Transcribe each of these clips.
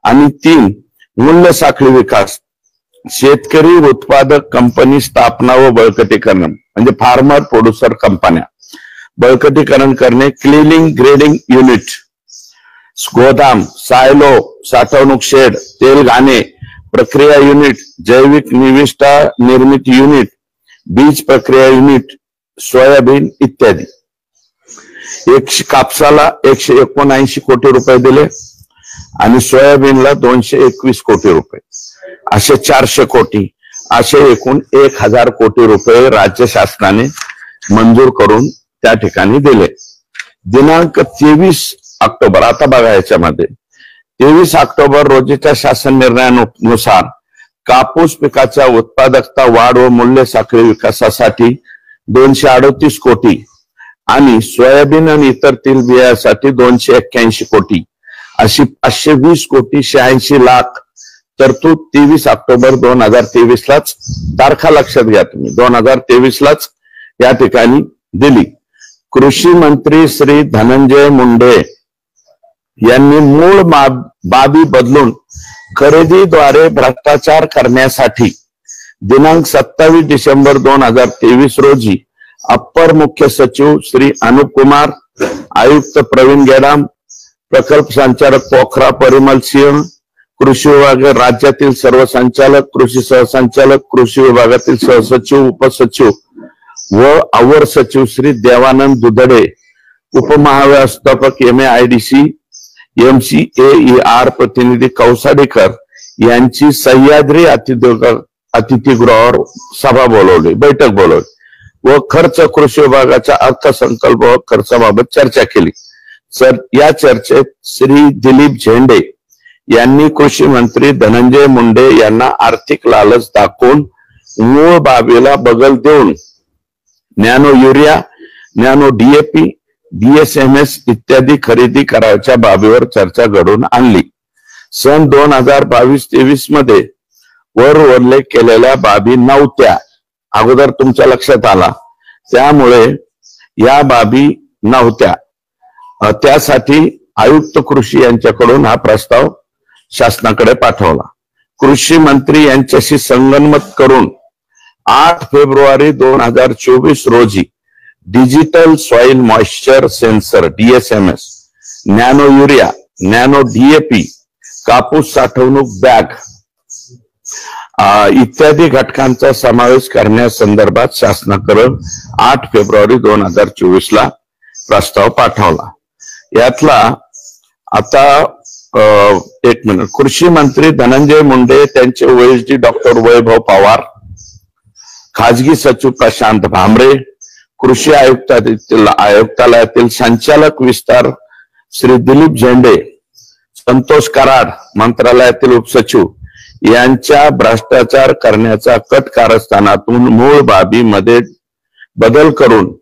आणि 3 मूल्य साखळी विकास, शेतकरी उत्पादक कंपनी स्थापना व बळकटीकरण म्हणजे फार्मर प्रोड्युसर कंपन्या बळकटीकरण करणे, क्लिनिंग ग्रेडिंग युनिट, गोदाम, सायलो, साठवणूक शेड, तेल घाणे प्रक्रिया युनिट, जैविक निविष्ठा निर्मिती युनिट, बीज प्रक्रिया युनिट, सोयाबीन इत्यादी. कापसाला 179 कोटी रुपये दिले आणि सोयाबीनला 221 कोटी रुपये, असे 400 कोटी, असे एकूण 1000 कोटी रुपये राज्य शासनाने मंजूर करून त्या ठिकाणी दिले. दिनांक 23 ऑक्टोबर, आता बघा याच्यामध्ये 23 ऑक्टोबर रोजीच्या शासन निर्णयानुसार कापूस पिकाच्या उत्पादकता वाढ व मूल्य साखळी विकासासाठी 238 कोटी आणि सोयाबीन आणि इतर तेल बियासाठी 281 कोटी अशी 520 कोटी 86 लाख तरतूद 23 ऑक्टोबर 2023 लाच, तारखा लक्षात घ्या तुम्ही, 2023 लाच या ठिकाणी दिली. कृषी मंत्री श्री धनंजय मुंडे यांनी मूळ बाबी बदलून खरेदीद्वारे भ्रष्टाचार करण्यासाठी दिनांक 27 डिसेंबर 2023 रोजी अप्पर मुख्य सचिव श्री अनुप कुमार, आयुक्त प्रवीण गेडाम, प्रकल्प संचालक पोखरा परिमल सिंह, कृषी विभाग राज्यातील सर्व संचालक, कृषी सहसंचालक, कृषी विभागातील सहसचिव, उपसचिव व अवर सचिव श्री देवानंद दुधडे, उपमहाव्यवस्थापक MAIDC MCAER प्रतिनिधी कौसाडेकर यांची सह्याद्री अतिथीगृहावर सभा बोलवली, बैठक बोलवली व खर्च कृषी विभागाच्या अर्थसंकल्प व खर्चाबाबत चर्चा केली. या चर्चेत श्री दिलीप झेंडे यांनी कृषी मंत्री धनंजय मुंडे यांना आर्थिक लालच दाखवून मूळ बाबीला बगल देऊन nano urea, nano DAP, DSMS इत्यादी खरेदी करायच्या बाबीवर चर्चा घडून आणली. सन 2022-23 मध्ये वर उल्लेख केलेल्या बाबी नव्हत्या, अगोदर तुमच्या लक्षात आला, त्यामुळे या बाबी नव्हत्या. त्यासाठी आयुक्त कृषी यांच्याकडून हा प्रस्ताव शासनाकडे पाठवला. कृषी मंत्री यांच्याशी संगनमत करून 8 फेब्रुवारी 2024 रोजी digital soil moisture sensor DSMS, nano urea, nano DAP, कापूस साठवणूक बॅग इत्यादी घटकांचा समावेश करण्यासंदर्भात शासनाकडे 8 फेब्रुवारी 2024 ला प्रस्ताव पाठवला. यातला आता एक मिनिट, कृषी मंत्री धनंजय मुंडे, त्यांचे OSD डॉक्टर वैभव पवार, खाजगी सचिव प्रशांत भामरे, कृषी आयुक्तालयातील संचालक विस्तार श्री दिलीप झेंडे, संतोष कराड, मंत्रालयातील उपसचिव यांच्या भ्रष्टाचार करण्याच्या कट कारस्थानातून मूळ बाबीमध्ये बदल करून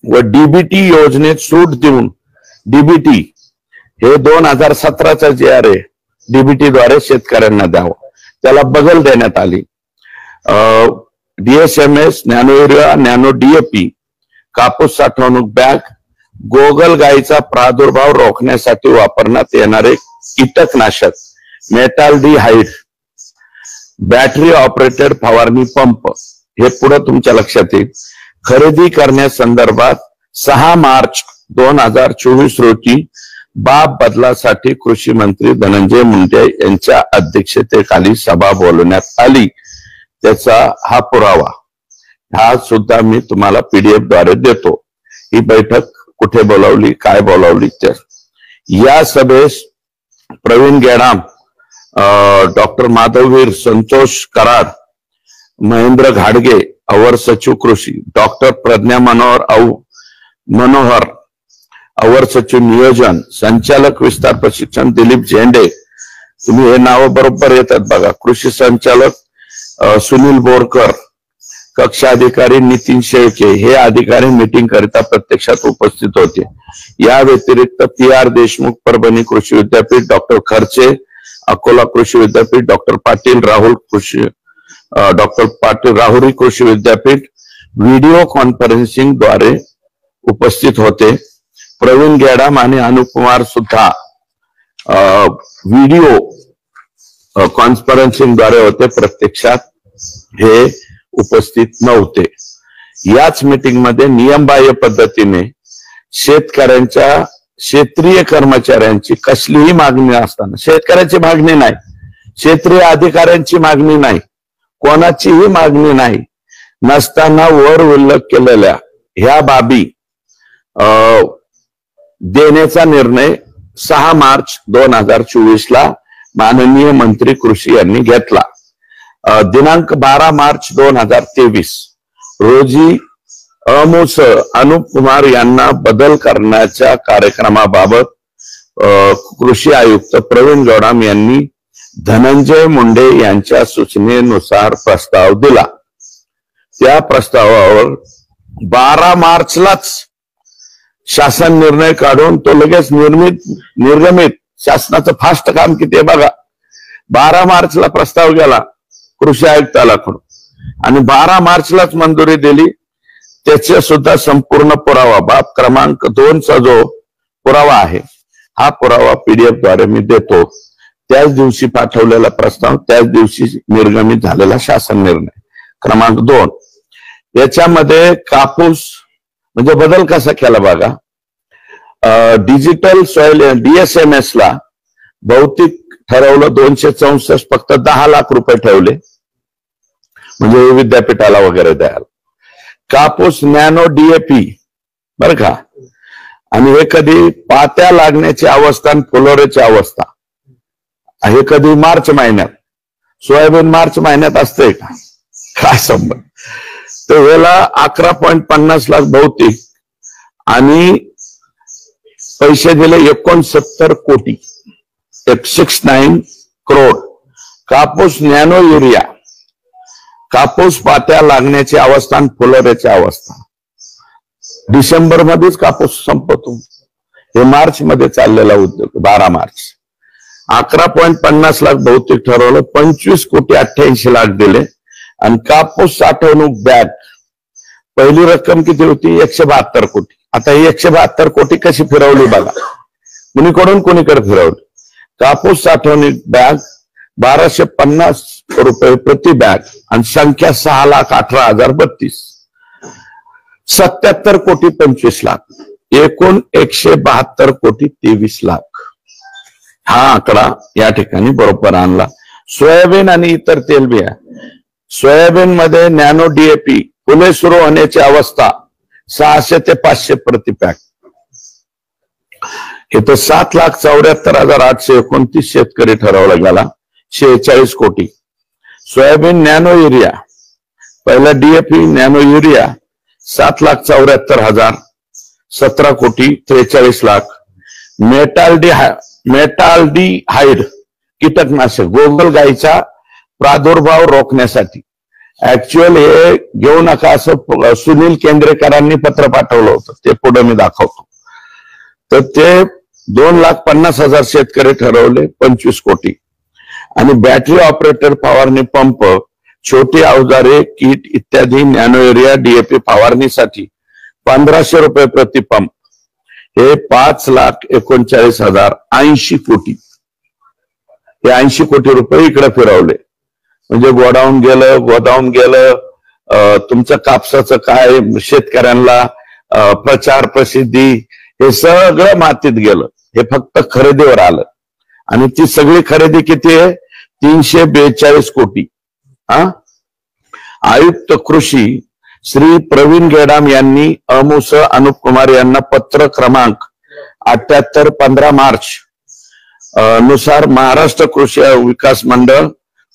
व DBT योजनेत सूट देऊन, DBT हे 2017चा GR आहे, DBT द्वारे शेतकऱ्यांना द्यावं, त्याला बगल देण्यात आली. DSMS, nano urea, nano DAP, कापूस साठवणूक बॅग, गोगल गायीचा प्रादुर्भाव रोखण्यासाठी वापरण्यात येणारे कीटकनाशक मेटाल्डिहाइड, बॅटरी ऑपरेटेड फवारणी पंप हे पुढे तुमच्या लक्षात येईल. खरेदी करण्यासंदर्भात 6 मार्च 2024 रोजी बाब बदलासाठी कृषी मंत्री धनंजय मुंडे यांच्या अध्यक्षतेखाली सभा बोलवण्यात आली. त्याचा हा पुरावा हा सुद्धा मी तुम्हाला PDF द्वारे देतो. ही बैठक कुठे बोलावली, काय बोलावली, या सभेस प्रवीण गेडाम, डॉक्टर माधववीर, संतोष कराड, महेंद्र घाडगे, अवर सचिव कृषी, डॉक्टर प्रज्ञा मनोहर, अवर सचिव नियोजन, संचालक विस्तार प्रशिक्षण दिलीप झेंडे, तुम्ही हे नाव बरोबर येतात बघा, कृषी संचालक सुनील बोरकर, कक्षा अधिकारी नितीन शेळके हे अधिकारी मीटिंग करिता प्रत्यक्षात उपस्थित होते. या व्यतिरिक्त PR देशमुख परभणी कृषी विद्यापीठ, डॉक्टर खर्चे अकोला कृषी विद्यापीठ, डॉक्टर पाटील राहुरी कृषी विद्यापीठ व्हिडिओ कॉन्फरन्सिंग द्वारे उपस्थित होते. प्रवीण गेडाम आणि अनुप कुमार सुद्धा व्हिडिओ कॉन्फरन्सिंगद्वारे होते, प्रत्यक्षात हे उपस्थित नव्हते. याच मीटिंगमध्ये नियमबाह्य पद्धतीने शेतकऱ्यांच्या क्षेत्रीय कर्मचाऱ्यांची कसलीही मागणी असताना, शेतकऱ्याची मागणी नाही, क्षेत्रीय अधिकाऱ्यांची मागणी नाही, कोणाचीही मागणी नाही नसताना वर उल्लेख केलेल्या ह्या बाबी देण्याचा निर्णय 6 मार्च 2024 ला माननीय मंत्री कृषी यांनी घेतला. दिनांक 12 मार्च 2023 रोजी अमुस अनुप कुमार यांना बदल करण्याच्या कार्यक्रमाबाबत कृषी आयुक्त प्रवीण गौडाम यांनी धनंजय मुंडे यांच्या सूचनेनुसार प्रस्ताव दिला. त्या प्रस्तावावर 12 मार्चलाच शासन निर्णय काढून तो लगेच निर्गमित, शासनाचं फास्ट काम किती आहे बघा. 12 मार्चला प्रस्ताव गेला कृषी आयुक्तालयाकडून आणि 12 मार्चलाच मंजुरी दिली. त्याचे सुद्धा संपूर्ण पुरावा बाब क्रमांक 2 चा जो पुरावा आहे, हा पुरावा PDF द्वारे मी देतो. त्याच दिवशी पाठवलेला प्रस्ताव, त्याच दिवशी निर्गमित झालेला शासन निर्णय क्रमांक 2. याच्यामध्ये कापूस म्हणजे बदल कसा केला बघा. डिजिटल सॉइल DSMS ला भौतिक ठरवलं 264, फक्त 10 लाख रुपये ठेवले म्हणजे विद्यापीठाला वगैरे द्यायला. कापूस नॅनो DAP बर का, आणि हे कधी पात्या लागण्याची अवस्था आणि फुलोऱ्याची अवस्था, हे कधी मार्च महिन्यात. सोयाबीन मार्च महिन्यात असते का, काय संबंध. तर वेळेला 11.50 लाख भौतिक आणि पैसे दिले 69 कोटी 169 करोड. कापूस नॅनो युरिया, कापूस पात्या लागण्याची अवस्था आणि फुलोऱ्याची अवस्था, डिसेंबर मध्येच कापूस संपतो. हे मार्च मध्ये चाललेला उद्योग. 12 मार्च 11.50 लाख भौतिक ठरवलं, 25 कोटी 88 लाख दिले. आणि कापूस साठवणूक बॅग पहिली रक्कम किती होती, 172 कोटी. आता ही 172 कोटी कशी फिरवली बघा, कुणीकडून कुणीकडे फिरवली. कापूस साठवणूक बॅग 1250 रुपये प्रति बॅग आणि संख्या 6,18,032, 77 कोटी 25 लाख, एकूण 172 कोटी 23 लाख. हा आकडा या ठिकाणी बरोबर आणला. सोयाबीन आणि इतर तेलबिया, सोयाबीन मध्ये नॅनो DAP पुणे सुरू होण्याची अवस्था 600 ते 500 प्रति पॅक. इथं 7,74,829 शेतकरी ठरवला गेला, 46 कोटी. सोयाबीन नॅनो युरिया, पहिला DAP नॅनो युरिया 7,74,000, 17 कोटी 43 लाख. मेटाल्डिहाइड कीटकनाशक गोगल गायीचा प्रादुर्भाव रोखण्यासाठी, ऍक्च्युअल हे घेऊ नका असं सुनील केंद्रेकरांनी पत्र पाठवलं होतं, ते पुढे मी दाखवतो. तर ते 2,50,000 शेतकरी ठरवले, 25 कोटी. आणि बॅटरी ऑपरेटर फवारणी पंप, छोटी अवजारे, किट इत्यादी नॅनो युरिया DAP फवारणीसाठी 1,500 रुपये प्रति पंप, हे 5,39,000, 80 कोटी. हे 80 कोटी रुपये इकडे फिरवले. म्हणजे गोडाऊन गेलं, तुमचं कापसाचं काय, शेतकऱ्यांना प्रचार प्रसिद्धी, हे सगळं मातीत गेलं. हे फक्त खरेदीवर आलं आणि ती सगळी खरेदी किती आहे, 342 कोटी. आयुक्त कृषी श्री प्रवीण गेडाम यांनी अमुस अनुप कुमार यांना पत्र क्रमांक 78 15 मार्च नुसार महाराष्ट्र कृषी विकास मंडळ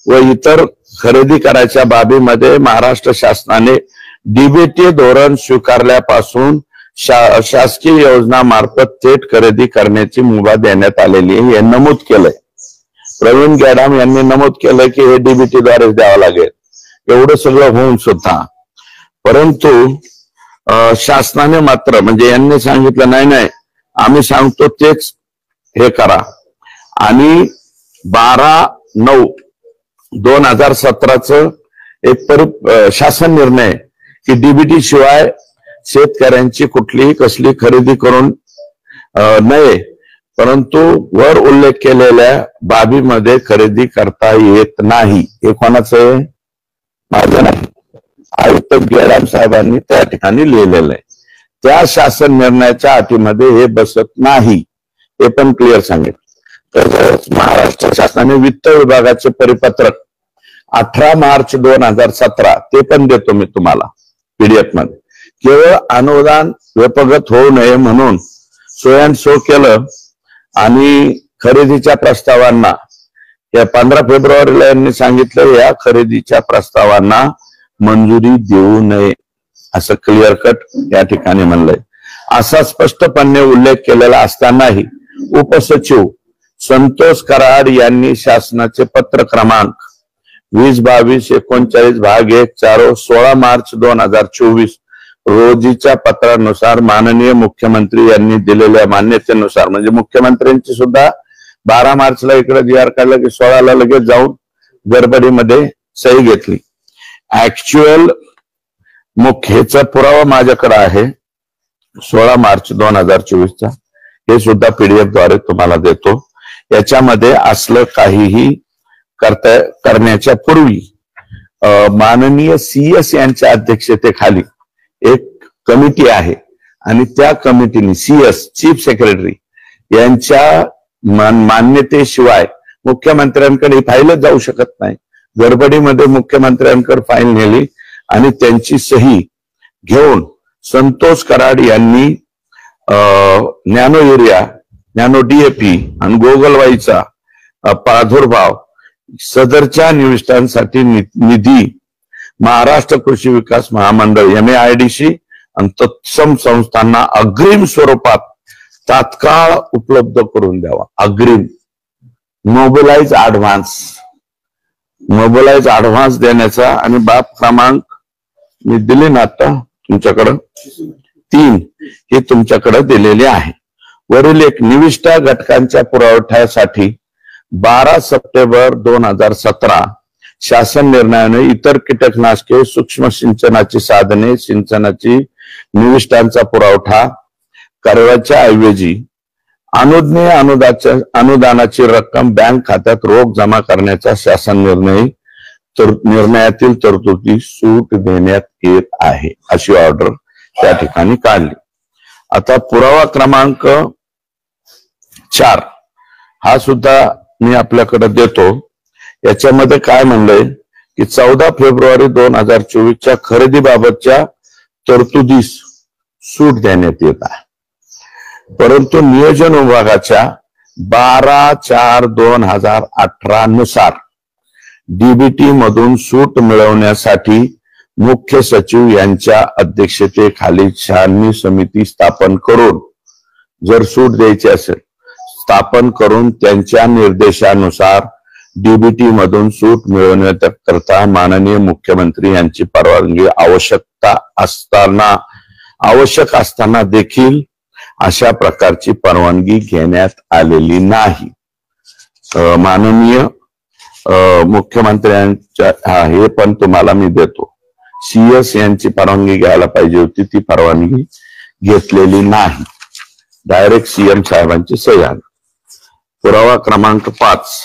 व इतर खरेदी करायच्या बाबीमध्ये महाराष्ट्र शासनाने DBT धोरण स्वीकारल्यापासून शासकीय योजना मार्फत थेट खरेदी करण्याची मुभा देण्यात आलेली आहे, हे नमूद केलंय. प्रवीण गेडाम यांनी नमूद केलं की हे DBT द्वारे द्यावं लागेल. एवढं सगळं होऊन सुद्धा परंतु शासनाने मात्र म्हणजे यांनी सांगितलं नाही आम्ही सांगतो तेच हे करा. आणि 12/9/2017 एक शासन निर्णय की DBT शिवाय शेतकऱ्यांची कुठलीही कसली खरेदी करून नये, परंतु वर उल्लेख केलेल्या बाबीमध्ये खरेदी करता येत नाही. हे कोणाचं आहे? माझं नाही, आयुक्त गेडाम साहेबांनी त्या ठिकाणी लिहिलेलं आहे. त्या शासन निर्णयाच्या अटीमध्ये हे बसत नाही, हे पण क्लिअर सांगेल. तसंच महाराष्ट्र शासनाने वित्त विभागाचे परिपत्रक 18 मार्च 2017 ते पण देतो मी तुम्हाला पीडीएफ मध्ये. केवळ अनुदान व्यपगत होऊ नये म्हणून सो अँड सो केलं आणि खरेदीच्या प्रस्तावांना या 15 फेब्रुवारीला यांनी सांगितलं या खरेदीच्या प्रस्तावांना मंजुरी देऊ नये असं क्लिअर कट या ठिकाणी म्हणलंय. असा स्पष्टपणे उल्लेख केलेला असतानाही उपसचिव संतोष कराड यांनी शासनाचे पत्र क्रमांक 20-22-39 भाग 1 16 मार्च 2024 रोजीच्या पत्रानुसार माननीय मुख्यमंत्री यांनी दिलेल्या मान्यतेनुसार, म्हणजे मुख्यमंत्र्यांची सुद्धा 12 मार्चला इकडे जी.आर. काढला की 16ला लगेच जाऊन गडबडीमध्ये सही घेतली. ऍक्च्युअल मुख्यचा पुरावा माझ्याकडे आहे 16 मार्च 2024चा, हे सुद्धा पीडीएफ द्वारे तुम्हाला देतो. याच्यामध्ये असलं काहीही करण्याच्या पूर्वी माननीय CS यांच्या अध्यक्षतेखाली एक कमिटी आहे आणि त्या कमिटीने CS चीफ सेक्रेटरी यांच्या मान्यतेशिवाय मुख्यमंत्र्यांकडे फाईलच जाऊ शकत नाही. गडबडीमध्ये मुख्यमंत्र्यांकडे फाईल नेली आणि त्यांची सही घेऊन संतोष कराड यांनी नॅनो युरिया, नॅनो DAP आणि गोगलवाईचा प्रादुर्भाव सदरच्या निविष्ठांसाठी निधी महाराष्ट्र कृषी विकास महामंडळ MAIDC आणि तत्सम संस्थांना अग्रिम स्वरूपात तात्काळ उपलब्ध करून द्यावा. अग्रिम मोबिलाइज ऍडव्हान्स देण्याचा. आणि बाब क्रमांक मी दिले ना आता तुमच्याकडं 3 हे तुमच्याकडे दिलेले आहे. वरील एक निविष्ठा घटकांच्या पुरवठ्यासाठी 12 सप्टेंबर 2017 शासन निर्णयाने इतर कीटकनाशके, सूक्ष्म सिंचनाची साधने, सिंचनाची निविष्ठांचा पुरवठा करण्याच्या ऐवजी अनुज्ञेय अनुदानाची रक्कम बँक खात्यात रोख जमा करण्याचा शासन निर्णयातील तरतुदी सूट देण्यात येत आहे अशी ऑर्डर त्या ठिकाणी काढली. आता पुरावा क्रमांक 4 हा सुद्धा मी आपल्याकडे देतो. याच्यामध्ये काय म्हणलंय की 14 फेब्रुवारी 2024च्या खरेदीबाबतच्या तरतुदीस सूट देण्यात येत आहे, परंतु नियोजन विभागाच्या 12/4/2018 नुसार DBT मधून सूट मिळवण्यासाठी मुख्य सचिव यांच्या अध्यक्षतेखाली छाननी समिती स्थापन करून, जर सूट द्यायची असेल स्थापन करून त्यांच्या निर्देशानुसार DBT मधून सूट मिळवण्याकरता माननीय मुख्यमंत्री यांची परवानगी आवश्यक असताना देखील अशा प्रकारची परवानगी घेण्यात आलेली नाही. माननीय मुख्यमंत्र्यांच्या हे पण तुम्हाला मी देतो. CS यांची परवानगी घ्यायला पाहिजे होती, ती परवानगी घेतलेली नाही. डायरेक्ट CM साहेबांची सही आहे. पुरावा क्रमांक 5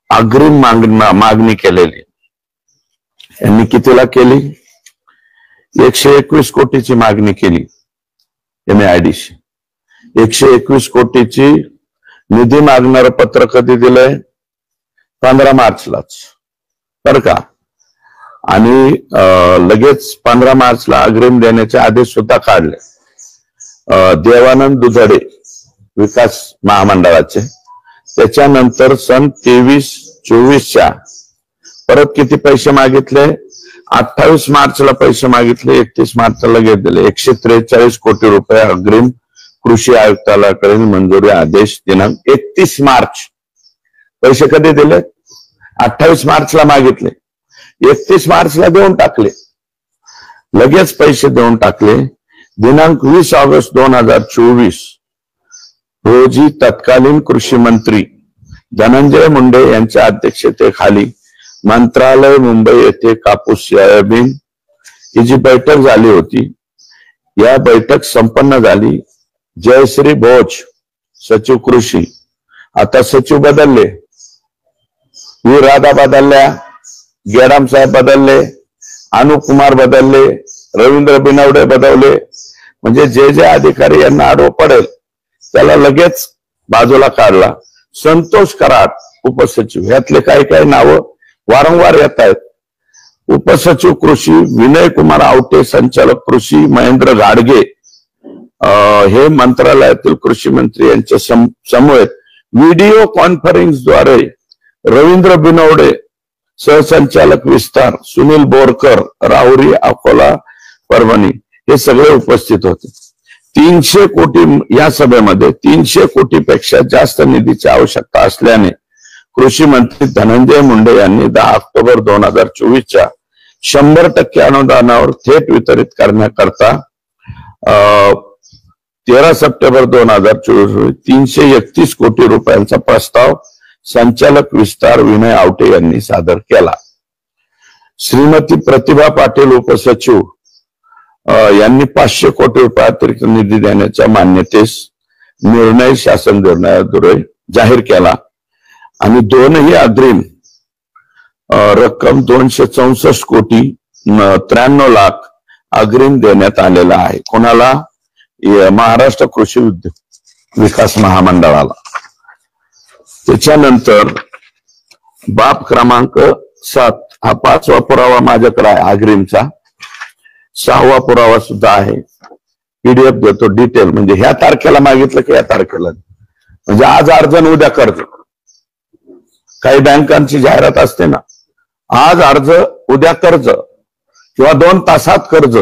अग्रिम मागणी केलेली. यांनी कितीला केली? 121 कोटीची मागणी केली MAIDC. 121 कोटीची निधी मागणारं पत्र कधी दिलंय? 15 मार्चलाच बर का. आणि लगेच 15 मार्चला अग्रिम देण्याचे आदेश सुद्धा काढले. देवानंद दुधडे विकास महामंडळाचे. त्याच्यानंतर सन 23-24च्या परत किती पैसे मागितले? 28 मार्चला पैसे मागितले, 31 मार्चला लगेच दिले. 143 कोटी रुपये अग्रिम कृषी आयुक्तालयाकडे मंजुरी आदेश दिनांक 31 मार्च. पैसे कधी दिले? 28 मार्चला मागितले, 31 मार्चला देऊन टाकले, लगेच पैसे देऊन टाकले. दिनांक 20 ऑगस्ट 2024 रोजी तत्कालीन कृषी मंत्री धनंजय मुंडे यांच्या अध्यक्षतेखाली मंत्रालय मुंबई येथे कापूस सोयाबीन ही जी बैठक झाली होती, या बैठक संपन्न झाली. जयश्री भोज सचिव कृषी, आता सचिव बदलले, व्ही राधा बदलल्या, गेडाम साहेब बदलले, अनुप कुमार बदलले, रवींद्र बिनवडे बदलले. म्हणजे जे जे अधिकारी यांना आडवं पडेल त्याला लगेच बाजूला काढला. संतोष कराड उपसचिव, ह्यातले काही काही नावं वारंवार येत आहेत. उपसचिव कृषी विनय कुमार आवटे, संचालक कृषी महेंद्र गाडगे, हे मंत्रालयातील कृषी मंत्री यांच्या समवेत व्हिडिओ कॉन्फरन्सद्वारे रवींद्र बिनवडे, सहसंचालक विस्तार सुनील बोरकर, राहुरी अकोला परभणी, हे सगळे उपस्थित होते. 300 कोटी या सभेमध्ये 300 कोटीपेक्षा जास्त निधीची आवश्यकता असल्याने कृषी मंत्री धनंजय मुंडे यांनी 10 ऑक्टोबर 2024च्या 100% अनुदानावर थेट वितरित करण्याकरता 13 सप्टेंबर 2024 331 कोटी रुपयांचा प्रस्ताव संचालक विस्तार विनय आवटे यांनी सादर केला. श्रीमती प्रतिभा पाटील उपसचिव यांनी 500 कोटी रुपये अतिरिक्त निधी देण्याच्या मान्यतेस निर्णय शासन निर्णयाद्वारे जाहीर केला आणि दोनही अग्रिम रक्कम 264 कोटी 93 लाख अग्रिम देण्यात आलेला आहे. कोणाला? महाराष्ट्र कृषी विकास महामंडळाला. त्याच्यानंतर बाब क्रमांक 7 हा 5वा पुरावा माझ्याकडे आहे अग्रिमचा. 6वा पुरावा सुद्धा आहे, पीडीएफ देतो डिटेल. म्हणजे ह्या तारखेला मागितलं की या तारखेला, म्हणजे आज अर्ज न उद्या कर्ज. काही बँकांची जाहिरात असते ना, आज अर्ज उद्या कर्ज किंवा 2 तासात कर्ज.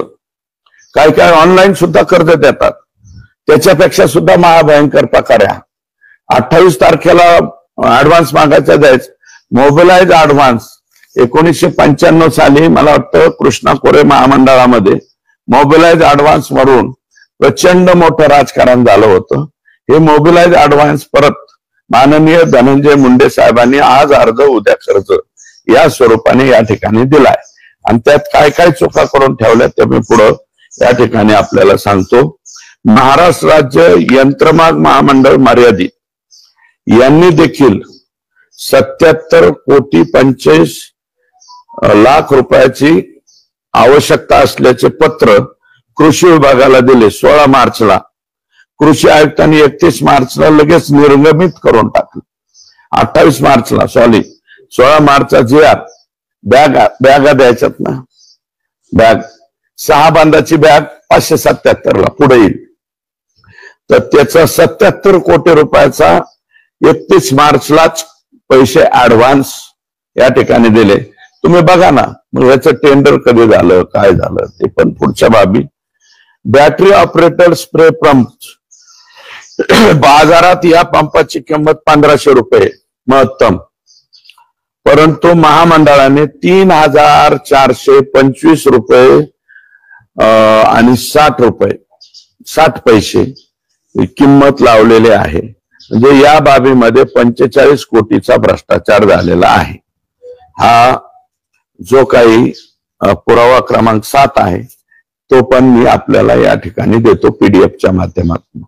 काही काही ऑनलाईन सुद्धा कर्ज देतात, त्याच्यापेक्षा सुद्धा महाभयंकर प्रकार आहे. 28 तारखेला ऍडव्हान्स मागायचा जायचं, मोबिलाइज ऍडव्हान्स. 1995 साली मला वाटतं कृष्णा कोरे महामंडळामध्ये मोबिलाइज ऍडव्हान्स वरून प्रचंड मोठं राजकारण झालं होतं. हे मोबिलाइज ऍडव्हान्स परत माननीय धनंजय मुंडे साहेबांनी आज अर्ज उद्या कर्ज या स्वरूपाने या ठिकाणी दिलाय. आणि त्यात काय काय चुका करून ठेवल्या ते मी पुढं या ठिकाणी आपल्याला सांगतो. महाराष्ट्र राज्य यंत्रमाग महामंडळ मर्यादित यांनी देखील 77 कोटी 25 लाख रुपयाची आवश्यकता असल्याचे पत्र कृषी विभागाला दिले 16 मार्चला. कृषी आयुक्तांनी 31 मार्चला लगेच निर्गमित करून टाकले. 28 मार्चला 16 मार्चचा GR बॅगा द्यायच्यात ना, बॅग 6 बांधाची बॅग 577 ला पुढे येईल. तर त्याचा 77 कोटी रुपयाचा 31 मार्चलाच पैसे ऍडव्हान्स या ठिकाणी दिले. तुम्ही बघा ना, मग याचं टेंडर कधी झालं, काय झालं ते पण पुढच्या बाबी. बॅटरी ऑपरेटर स्प्रे पंप, बाजारात या पंपाची किंमत 1500 रुपये महत्तम, परंतु महामंडळाने 3425 रुपये आणि 60 पैसे किंमत लावलेले आहे. म्हणजे या बाबीमध्ये 45 कोटीचा भ्रष्टाचार झालेला आहे. हा जो काही पुरावा क्रमांक 7 आहे तो पण मी आपल्याला या ठिकाणी देतो पीडीएफच्या माध्यमातून.